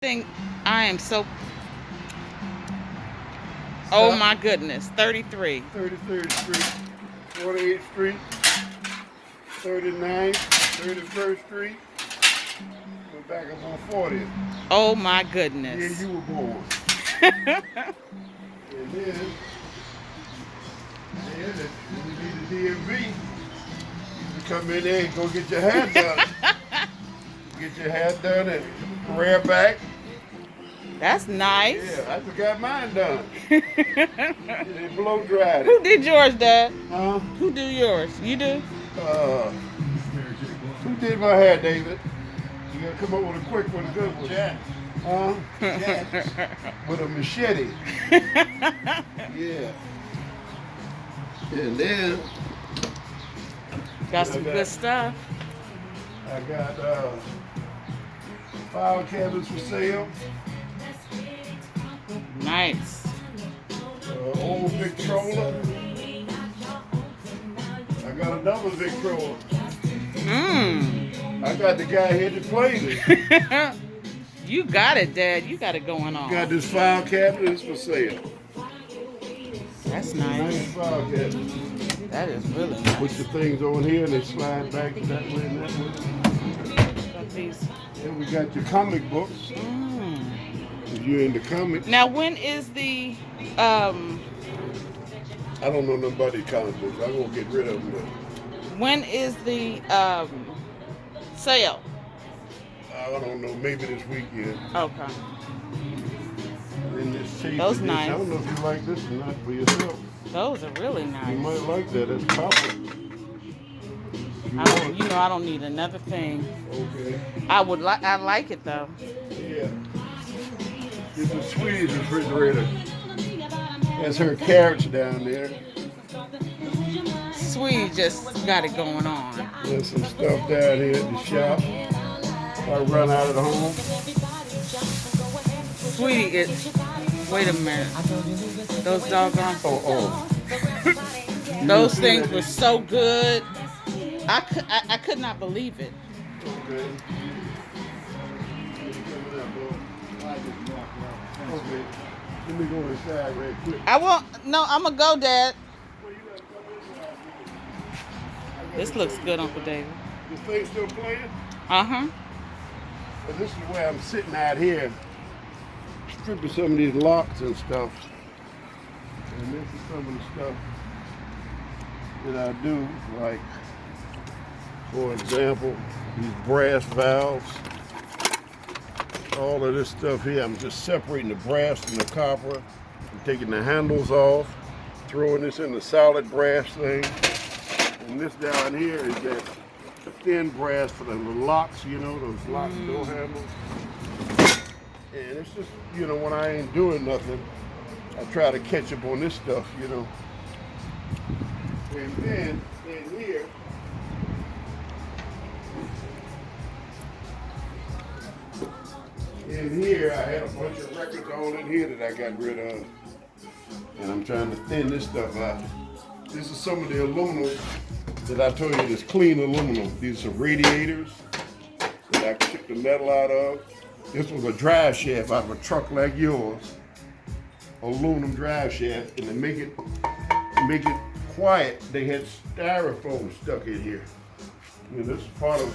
Think I am so. Oh Stop. my goodness, 33. 33rd Street, 48th Street, 39th, 31st Street. We're back up on 40th. Oh my Yeah, goodness. you were born. And then when you need the DMV, you can come in there and go get your hair done. Get your hair done and rear back. That's nice. Yeah, I just got mine done. They blow dried Who it. did yours, Dad? Huh? Who do yours? You do? Who did my hair, David? You gotta come up with a quick one, a good one. Jack. Huh? Jack. With a machete. Yeah. And then Got some good stuff. I got file cabinets for sale. Nice. Old Victrola. I got another Victrola. I got the guy here that plays it. You got it, Dad. You got it going on. Got this file cabinet is for sale. That's Nice nice. file cabinet. That is really nice. Put your things on here and they slide back that way and that way. Got these. Then we got your comic books. If you're into comics. Now, when is the I don't know nothing about these comic books. I won't get rid of them. when is the sale? I don't know. Maybe this weekend. Okay. And this tape. Those this. nice. I don't know if you like this or not for yourself. Those are really You nice. might like that. That's copper. I don't need another thing. Okay. I like it though. Yeah. This is Sweetie's refrigerator. That's her carrots down there. Sweetie just got it going on. There's some stuff down here at the shop. If I run out of the home. Sweetie is. Wait a minute. Those doggone. Oh. Those things were so good. I could not believe it. Okay. Okay. Let me go inside right quick. I'm gonna go, Dad. This looks good, Uncle David. This thing still playing? Uh-huh. But this is where I'm sitting out here, stripping some of these locks and stuff. And this is some of the stuff that I do, like, for example, these brass valves. All of this stuff here, I'm just separating the brass from the copper. I'm taking the handles off, throwing this in the solid brass thing. And this down here is that thin brass for the locks, those lock door handles. And it's just, when I ain't doing nothing, I try to catch up on this stuff, And then in here, I had a bunch of records all in here that I got rid of. And I'm trying to thin this stuff out. This is some of the aluminum that I told you is clean aluminum. These are radiators that I took the metal out of. This was a drive shaft out of a truck like yours. Aluminum drive shaft. And to make it quiet, they had styrofoam stuck in here. This is part of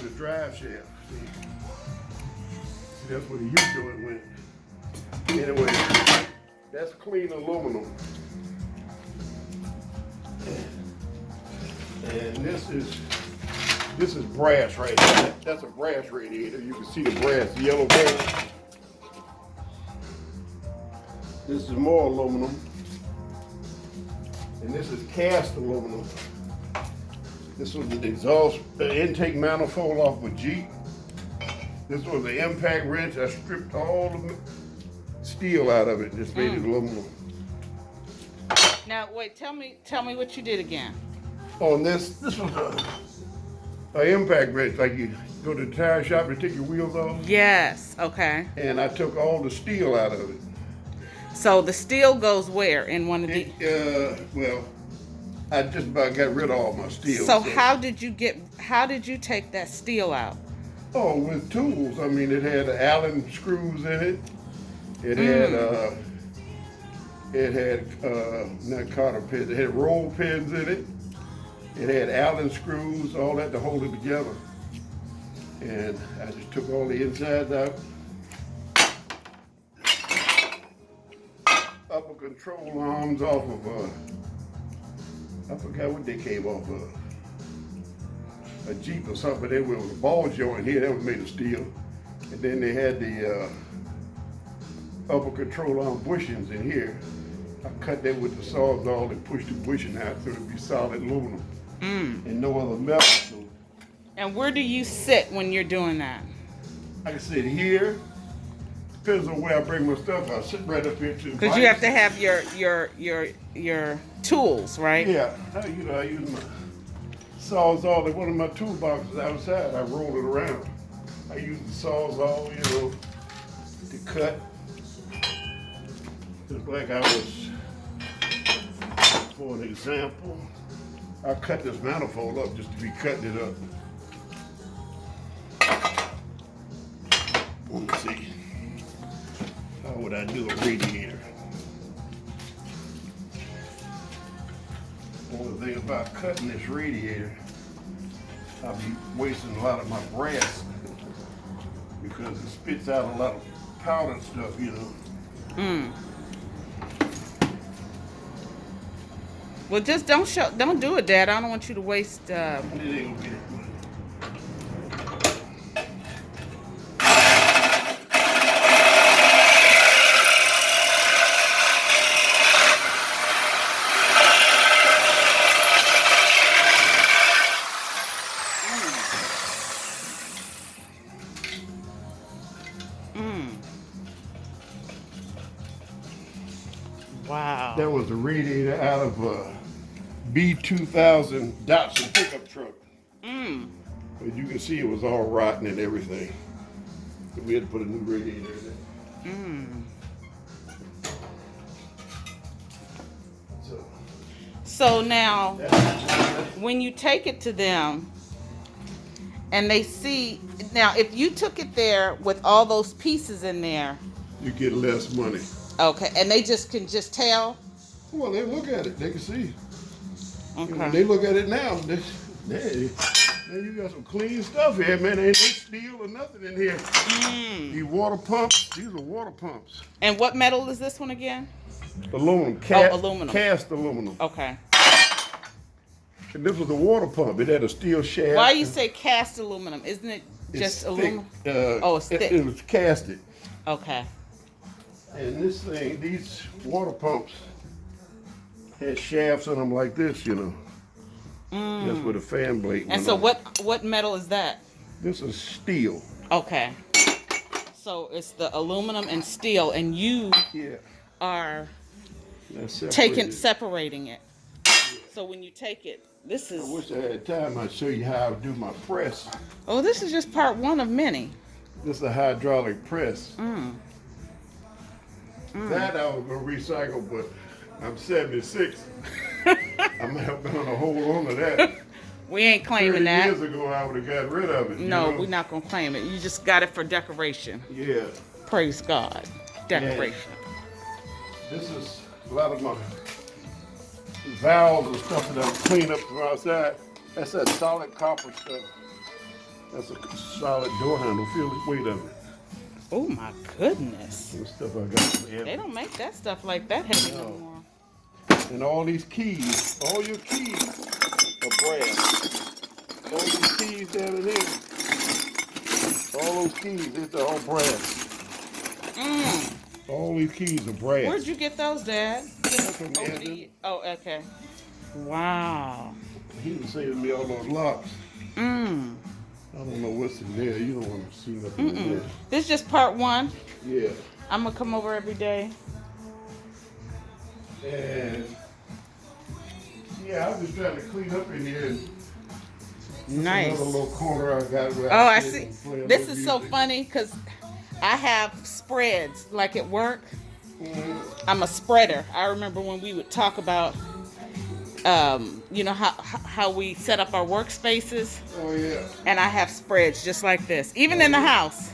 the drive shaft. See, that's where the U-joint went. Anyway, that's clean aluminum. And this is brass right here. That's a brass radiator. You can see the brass, the yellow gold. This is more aluminum. And this is cast aluminum. This was the intake manifold off a Jeep. This was the impact wrench. I stripped all the steel out of it and just made it aluminum. Now wait, tell me what you did again. On this was a impact wrench, like you go to the tire shop to take your wheels off. Yes. Okay. And I took all the steel out of it. So the steel goes where in one of the? Well, I just about got rid of all my steel. So how did you take that steel out? Oh, with tools. I mean, it had Allen screws in it. It had not cotter pins. It had roll pins in it. It had Allen screws, all that to hold it together. And I just took all the insides out. Upper control arms off of I forgot what they came off of. A Jeep or something, but there was a ball joint here that was made of steel. And then they had the upper control arm bushings in here. I cut that with the Sawzall and pushed the bushing out so it'd be solid aluminum. And no other metal. So And where do you sit when you're doing that? I can sit here. Depends on where I bring my stuff. I sit right up here to the Because you have to have your tools, right? Yeah, I use my Sawzall in one of my toolboxes outside. I roll it around. I use the Sawzall, to cut. Just like I was, for an example, I cut this manifold up just to be cutting it up. Let me see. How would I do a radiator? One thing about cutting this radiator, I'll be wasting a lot of my brass because it spits out a lot of powdered stuff, Well, just don't do it, Dad. I don't want you to waste. It ain't gonna get it. Wow. That was a radiator out of a B2000 Datsun pickup truck. But you can see it was all rotten and everything. So we had to put a new radiator in it. So now, when you take it to them, and they see, now if you took it there with all those pieces in there, You get less money. okay, and they can just tell. Well, they look at it. They can see. Okay. They look at it now. Man, you got some clean stuff here, man. Ain't no steel or nothing in here. These water pumps, these are water pumps. And what metal is this one again? Aluminum. Aluminum. Cast aluminum. Okay. And this was a water pump. It had a steel shaft. Why you say cast aluminum? Isn't it just aluminum? Oh, it's thick. It was casted. Okay. And this thing, these water pumps had shafts on them like this, That's where the fan blade went And so on. what metal is that? This is steel. Okay. So it's the aluminum and steel, and you Yeah. are That's separating it. So when you take it, this I is. wish I had time. I'd show you how I do my press. Oh, this is just part one of many. This is a hydraulic press. That I was gonna recycle, but I'm 76. I'm gonna hold on to that. We ain't 30 claiming that. years ago, I would have got rid of it. No, we're not gonna claim it. You just got it for decoration. Yeah. Praise God. Decoration. This is a lot of my valves and stuff that I clean up from outside. That's that solid copper stuff. That's a solid door handle. Feel the weight of it. Oh my goodness. The stuff I got. They don't make that stuff like that heavy no more. And all these keys, all your keys are brass. All these keys down in here, all those keys, it's all brass. All these keys are brass. Where'd you get those, Dad? From Anthony. Oh, okay. Wow. He was saving me all those locks. I don't know what's in there. You don't want to see nothing in there. This is just part one. Yeah. I'm gonna come over every day. And yeah, I was just trying to clean up in here. Nice. Another little corner I got where Oh, I sit see. and play a This little is so music. funny because I have spreads like at work. I'm a spreader. I remember when we would talk about you know how we set up our workspaces, Oh yeah. and I have spreads just like this, even in the house.